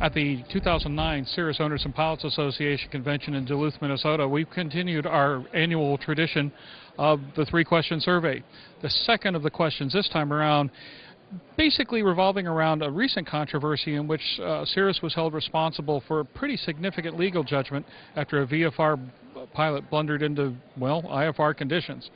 At the 2009 Cirrus Owners and Pilots Association Convention in Duluth, Minnesota, we've continued our annual tradition of the three-question survey. The second of the questions this time around basically revolving around a recent controversy in which Cirrus was held responsible for a pretty significant legal judgment after a VFR pilot blundered into, well, IFR conditions.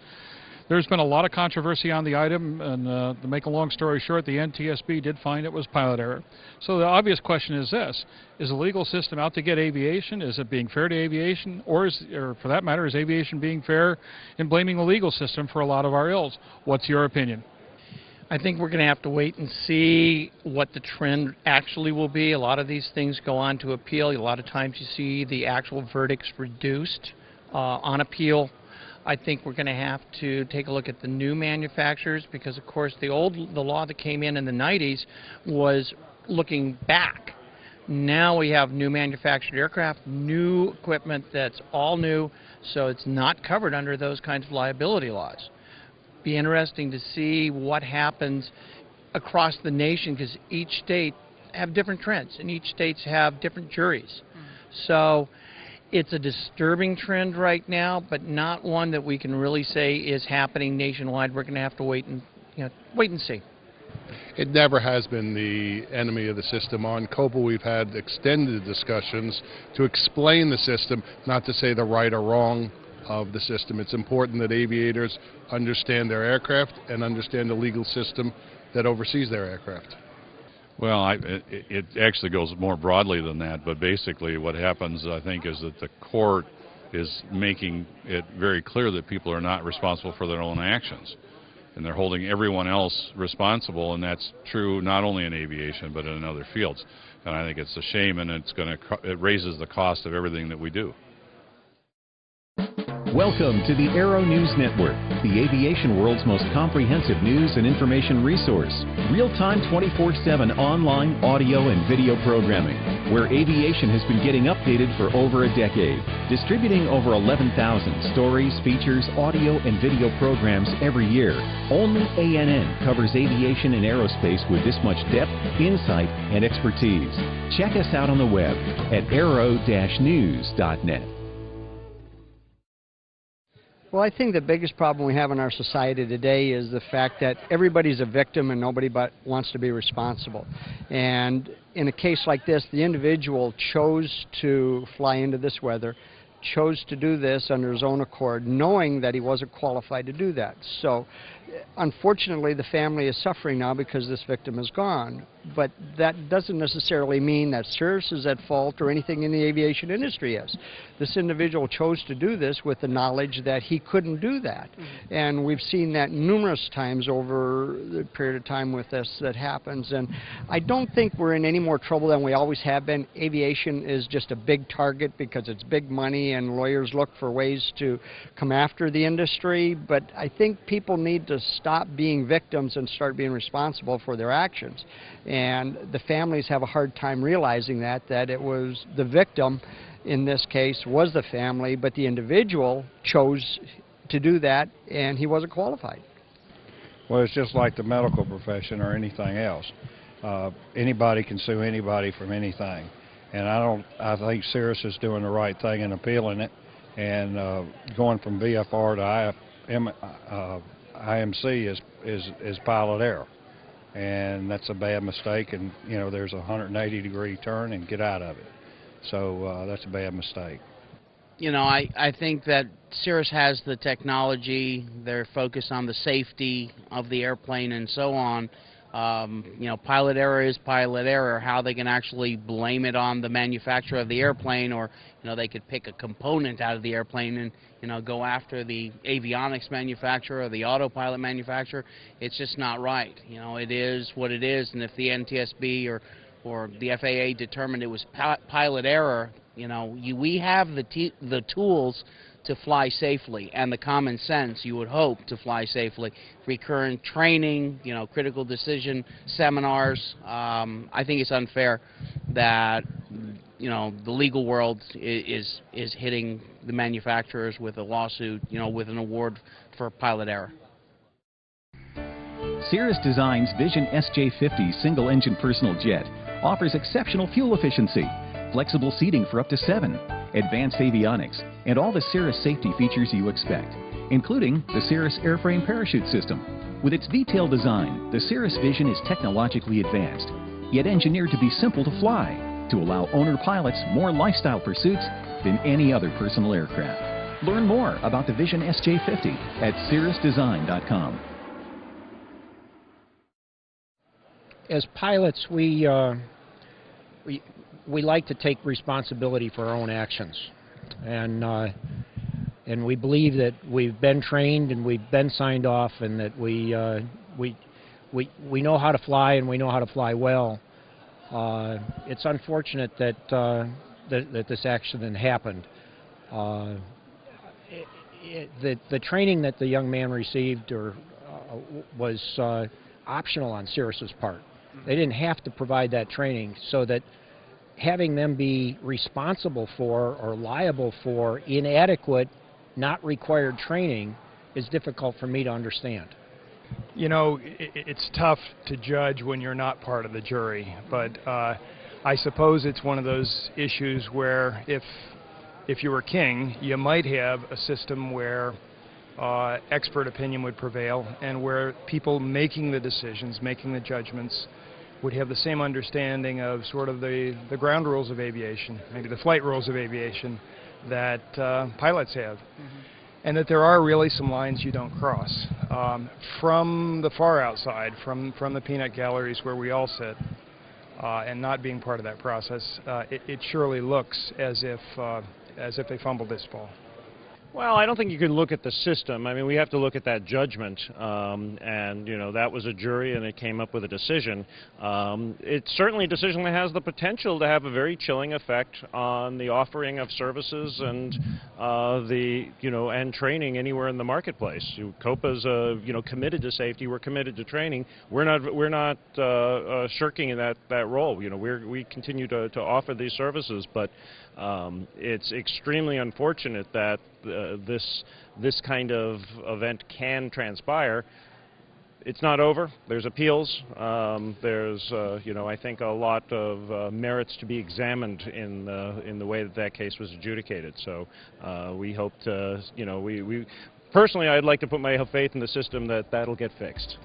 There's been a lot of controversy on the item, and to make a long story short, the NTSB did find it was pilot error. So the obvious question is this: is the legal system out to get aviation? Is it being fair to aviation? Or for that matter, is aviation being fair in blaming the legal system for a lot of our ills? What's your opinion? I think we're going to have to wait and see what the trend actually will be. A lot of these things go on to appeal. A lot of times you see the actual verdicts reduced on appeal. I think we're going to have to take a look at the new manufacturers because, of course, the law that came in the 90s was looking back. Now we have new manufactured aircraft, new equipment that's all new, so it's not covered under those kinds of liability laws. Be interesting to see what happens across the nation because each state have different trends and each states have different juries. So it's a disturbing trend right now, but not one that we can really say is happening nationwide. We're going to have to wait and see. It never has been the enemy of the system. On COPA, we've had extended discussions to explain the system, not to say the right or wrong of the system. It's important that aviators understand their aircraft and understand the legal system that oversees their aircraft. Well, it actually goes more broadly than that, but basically what happens, I think, is that the court is making it very clear that people are not responsible for their own actions. And they're holding everyone else responsible, and that's true not only in aviation but in other fields. And I think it's a shame, and it raises the cost of everything that we do. Welcome to the Aero-News Network, the aviation world's most comprehensive news and information resource. Real-time 24/7 online audio and video programming, where aviation has been getting updated for over a decade. Distributing over 11,000 stories, features, audio, and video programs every year. Only ANN covers aviation and aerospace with this much depth, insight, and expertise. Check us out on the web at aero-news.net. Well, I think the biggest problem we have in our society today is the fact that everybody's a victim and nobody but wants to be responsible. And in a case like this, the individual chose to fly into this weather, chose to do this under his own accord, knowing that he wasn't qualified to do that. So, unfortunately, the family is suffering now because this victim is gone. But that doesn't necessarily mean that Cirrus is at fault or anything in the aviation industry is. This individual chose to do this with the knowledge that he couldn't do that. And we've seen that numerous times over the period of time with this that happens. And I don't think we're in any more trouble than we always have been. Aviation is just a big target because it's big money and lawyers look for ways to come after the industry. But I think people need to stop being victims and start being responsible for their actions. And the families have a hard time realizing that it was the victim, in this case, was the family, but the individual chose to do that, and he wasn't qualified. Well, it's just like the medical profession or anything else. Anybody can sue anybody from anything. And I think Cirrus is doing the right thing in appealing it, and going from VFR to IMC is pilot error. And that's a bad mistake, and there's a 180-degree turn and get out of it. So that's a bad mistake. I think that Cirrus has the technology. They're focused on the safety of the airplane and so on. Pilot error is pilot error. How they can actually blame it on the manufacturer of the airplane, or they could pick a component out of the airplane and go after the avionics manufacturer or the autopilot manufacturer. It's just not right. It is what it is, and if the NTSB or the FAA determined it was pilot error, we have the tools to fly safely and the common sense, you would hope, to fly safely. Recurrent training, critical decision seminars. I think it's unfair that the legal world is hitting the manufacturers with a lawsuit, with an award for pilot error. Cirrus designs Vision SJ50 single-engine personal jet, offers exceptional fuel efficiency, flexible seating for up to 7, advanced avionics, and all the Cirrus safety features you expect, including the Cirrus airframe parachute system. With its detailed design, the Cirrus Vision is technologically advanced, yet engineered to be simple to fly, to allow owner pilots more lifestyle pursuits than any other personal aircraft. Learn more about the Vision SJ50 at cirrusdesign.com. As pilots, we like to take responsibility for our own actions, and we believe that we've been trained and we've been signed off, and that we know how to fly, and we know how to fly well. It's unfortunate that that this accident happened. The training that the young man received was optional on Cirrus's part. They didn't have to provide that training, so that having them be responsible for or liable for inadequate, not required training is difficult for me to understand. You know, it's tough to judge when you're not part of the jury, but I suppose it's one of those issues where if you were king, you might have a system where expert opinion would prevail, and where people making the decisions, making the judgments, would have the same understanding of sort of the ground rules of aviation, maybe the flight rules of aviation that pilots have. And that there are really some lines you don't cross. From the far outside, from the peanut galleries where we all sit, and not being part of that process, it surely looks as if they fumbled this ball. Well, I don't think you can look at the system. I mean, we have to look at that judgment, and, you know, that was a jury and it came up with a decision. It's certainly a decision that has the potential to have a very chilling effect on the offering of services and and training anywhere in the marketplace. COPA's, committed to safety. We're committed to training. We're not shirking in that role. You know, we continue to offer these services, but it's extremely unfortunate that this kind of event can transpire. It's not over. There's appeals. There's I think a lot of merits to be examined in the way that case was adjudicated. So we hope to, we personally, I'd like to put my faith in the system that that'll get fixed.